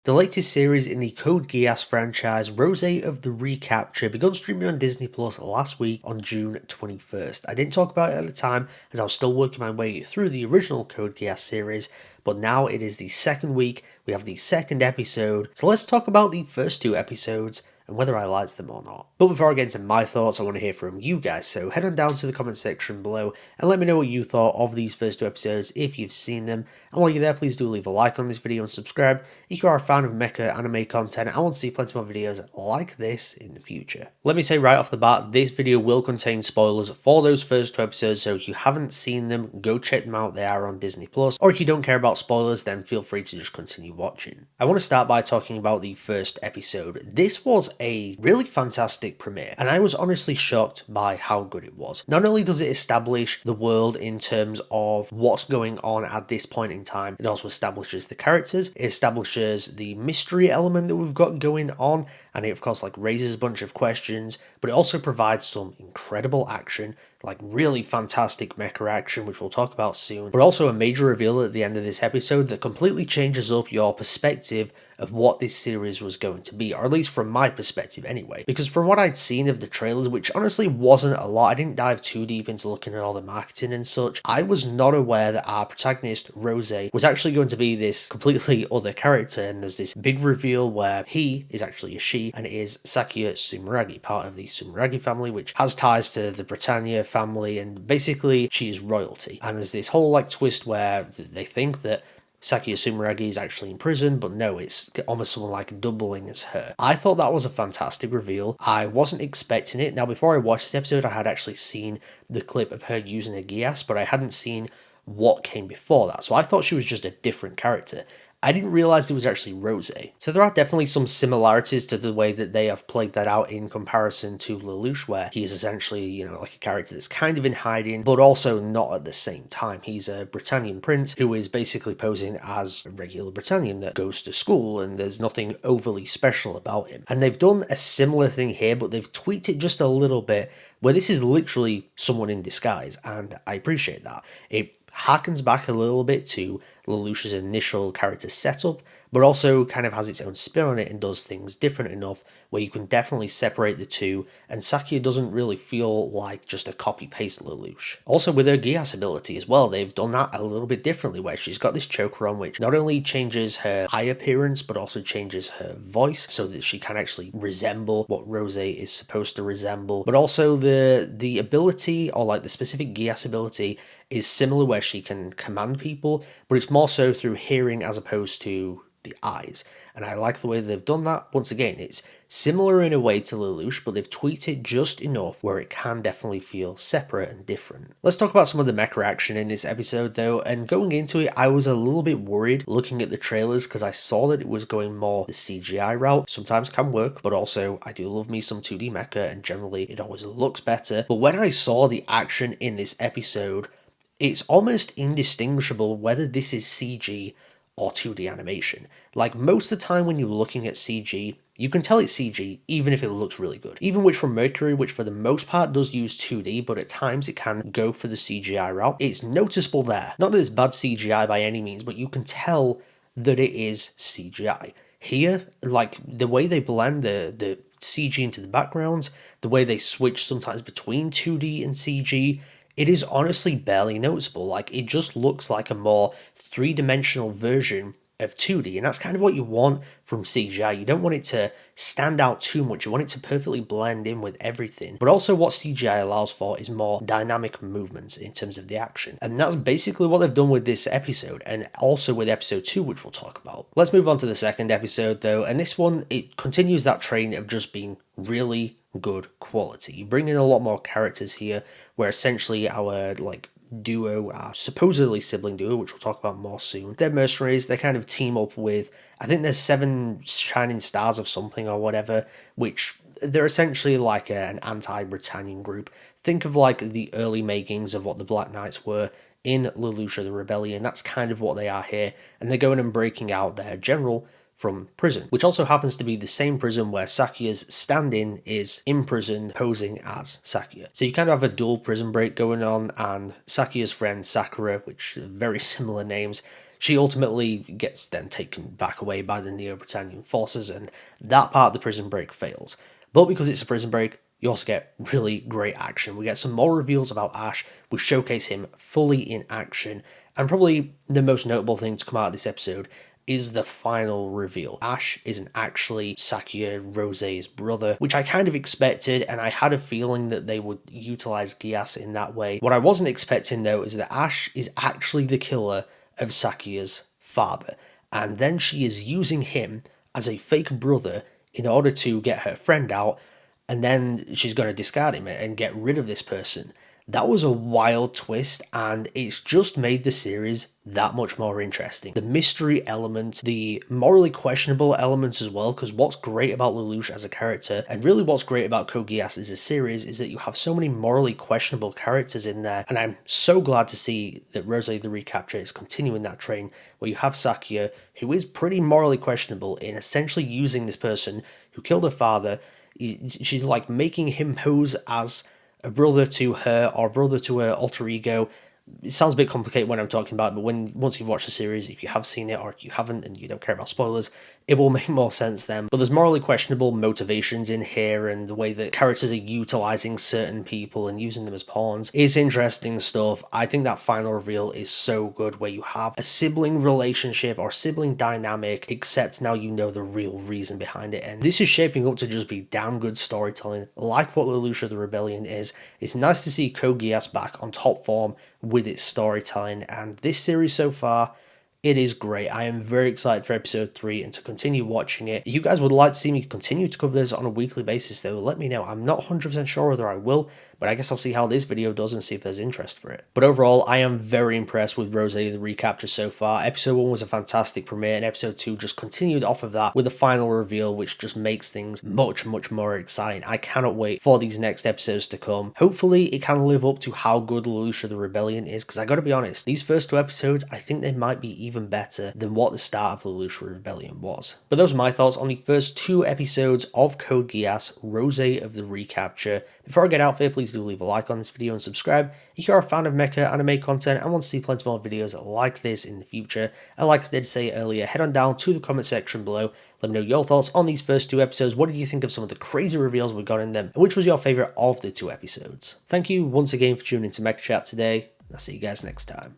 The latest series in the Code Geass franchise, Rozé of the Recapture, began streaming on Disney Plus last week on June 21st. I didn't talk about it at the time as I was still working my way through the original Code Geass series, but now it is the second week, we have the second episode, so let's talk about the first two episodes and whether I liked them or not. But before I get into my thoughts, I want to hear from you guys, so head on down to the comment section below and let me know what you thought of these first two episodes if you've seen them. And while you're there, please do leave a like on this video and subscribe if you are a fan of Mecha anime content. I want to see plenty more videos like this in the future. Let me say right off the bat, this video will contain spoilers for those first two episodes, so if you haven't seen them, go check them out, they are on Disney Plus. Or if you don't care about spoilers, then feel free to just continue watching. I want to start by talking about the first episode. This was a really fantastic premiere, and I was honestly shocked by how good it was. Not only does it establish the world in terms of what's going on at this point in time, it also establishes the characters, it establishes the mystery element that we've got going on, and it of course raises a bunch of questions, but it also provides some incredible action, really fantastic mecha action, which we'll talk about soon, but also a major reveal at the end of this episode that completely changes up your perspective of what this series was going to be, or at least from my perspective anyway, because from what I'd seen of the trailers, which honestly wasn't a lot, I didn't dive too deep into looking at all the marketing and such, I was not aware that our protagonist, Rozé, was actually going to be this completely other character, and there's this big reveal where he is actually a she, and it is Sakuya Sumeragi, part of the Sumeragi family, which has ties to the Britannia family, and basically she is royalty. And there's this whole twist where they think that Sakuya Sumeragi is actually in prison, but no, it's almost someone doubling as her. I thought that was a fantastic reveal. I wasn't expecting it. Now, before I watched this episode, I had actually seen the clip of her using a Geass, but I hadn't seen what came before that, so I thought she was just a different character. I didn't realize it was actually Rozé. So there are definitely some similarities to the way that they have played that out in comparison to Lelouch, where he's essentially, a character that's kind of in hiding, but also not at the same time. He's a Britannian prince who is basically posing as a regular Britannian that goes to school, and there's nothing overly special about him. And they've done a similar thing here, but they've tweaked it just a little bit, where this is literally someone in disguise, and I appreciate that. It harkens back a little bit to Lelouch's initial character setup, but also kind of has its own spin on it and does things different enough where you can definitely separate the two, and Sakuya doesn't really feel like just a copy-paste Lelouch. Also with her Geass ability as well, they've done that a little bit differently, where she's got this choker on which not only changes her eye appearance, but also changes her voice so that she can actually resemble what Rozé is supposed to resemble, but also the ability, or the specific Geass ability, is similar where she can command people, but it's more so through hearing as opposed to the eyes. And I like the way they've done that. Once again, it's similar in a way to Lelouch, but they've tweaked it just enough where it can definitely feel separate and different. Let's talk about some of the mecha action in this episode though, and going into it, I was a little bit worried looking at the trailers because I saw that it was going more the CGI route. Sometimes can work, but also I do love me some 2D mecha, and generally it always looks better. But when I saw the action in this episode, it's almost indistinguishable whether this is CG or 2D animation. Most of the time when you're looking at CG, you can tell it's CG even if it looks really good. Even Witch from Mercury, which for the most part does use 2D, but at times it can go for the CGI route, it's noticeable there. Not that it's bad CGI by any means, but you can tell that it is CGI. Here, the way they blend the CG into the backgrounds, the way they switch sometimes between 2D and CG, it is honestly barely noticeable. It just looks like a more three-dimensional version of 2D, and that's kind of what you want from CGI. You don't want it to stand out too much, you want it to perfectly blend in with everything. But also what CGI allows for is more dynamic movements in terms of the action, and that's basically what they've done with this episode, and also with episode 2, which we'll talk about. Let's move on to the second episode though, and this one, it continues that train of just being really good quality. You bring in a lot more characters here, where essentially our duo, our supposedly sibling duo, which we'll talk about more soon, they're mercenaries. They kind of team up with, I think there's 7 shining stars of something or whatever, which they're essentially an anti-Britannian group. Think of the early makings of what the Black Knights were in Lelouch the Rebellion. That's kind of what they are here, and they're going and breaking out their general from prison, which also happens to be the same prison where Sakuya's stand-in is in prison posing as Sakuya. So you kind of have a dual prison break going on, and Sakuya's friend Sakura, which are very similar names, she ultimately gets then taken back away by the Neo-Britannian forces, and that part of the prison break fails. But because it's a prison break, you also get really great action. We get some more reveals about Ash, we showcase him fully in action, and probably the most notable thing to come out of this episode is the final reveal. Ash isn't actually Sakuya, Rosé's brother, which I kind of expected, and I had a feeling that they would utilize Geass in that way. What I wasn't expecting though is that Ash is actually the killer of Sakuya's father, and then she is using him as a fake brother in order to get her friend out, and then she's going to discard him and get rid of this person. That was a wild twist, and it's just made the series that much more interesting. The mystery element, the morally questionable elements as well, because what's great about Lelouch as a character, and really what's great about Code Geass as a series, is that you have so many morally questionable characters in there, and I'm so glad to see that Rozé the Recapture is continuing that train, where you have Sakuya, who is pretty morally questionable in essentially using this person who killed her father. She's like making him pose as a brother to her or brother to her alter ego. It sounds a bit complicated when I'm talking about it, but once you've watched the series, if you have seen it or if you haven't and you don't care about spoilers, it will make more sense then. But there's morally questionable motivations in here, and the way that characters are utilizing certain people and using them as pawns is interesting stuff. I think that final reveal is so good, where you have a sibling relationship or sibling dynamic, except now you know the real reason behind it. And this is shaping up to just be damn good storytelling, like what Lelouch of the Rebellion is. It's nice to see Code Geass back on top form with its storytelling, and this series so far, it is great. I am very excited for episode 3 and to continue watching it. If you guys would like to see me continue to cover this on a weekly basis though, let me know. I'm not 100% sure whether I will, but I guess I'll see how this video does and see if there's interest for it. But overall, I am very impressed with Rozé the Recapture so far. Episode 1 was a fantastic premiere, and episode 2 just continued off of that with the final reveal, which just makes things much more exciting. I cannot wait for these next episodes to come. Hopefully it can live up to how good Lelouch of the Rebellion is, because I gotta be honest, these first 2 episodes, I think they might be even better than what the start of Lelouch of the Rebellion was. But those are my thoughts on the first 2 episodes of Code Geass, Rozé of the Recapture. Before I get out there, please do leave a like on this video and subscribe if you're a fan of mecha anime content and want to see plenty more videos like this in the future. And like I did say earlier, head on down to the comment section below. Let me know your thoughts on these first 2 episodes. What did you think of some of the crazy reveals we got in them? And which was your favourite of the 2 episodes? Thank you once again for tuning into Mecha Chat today. I'll see you guys next time.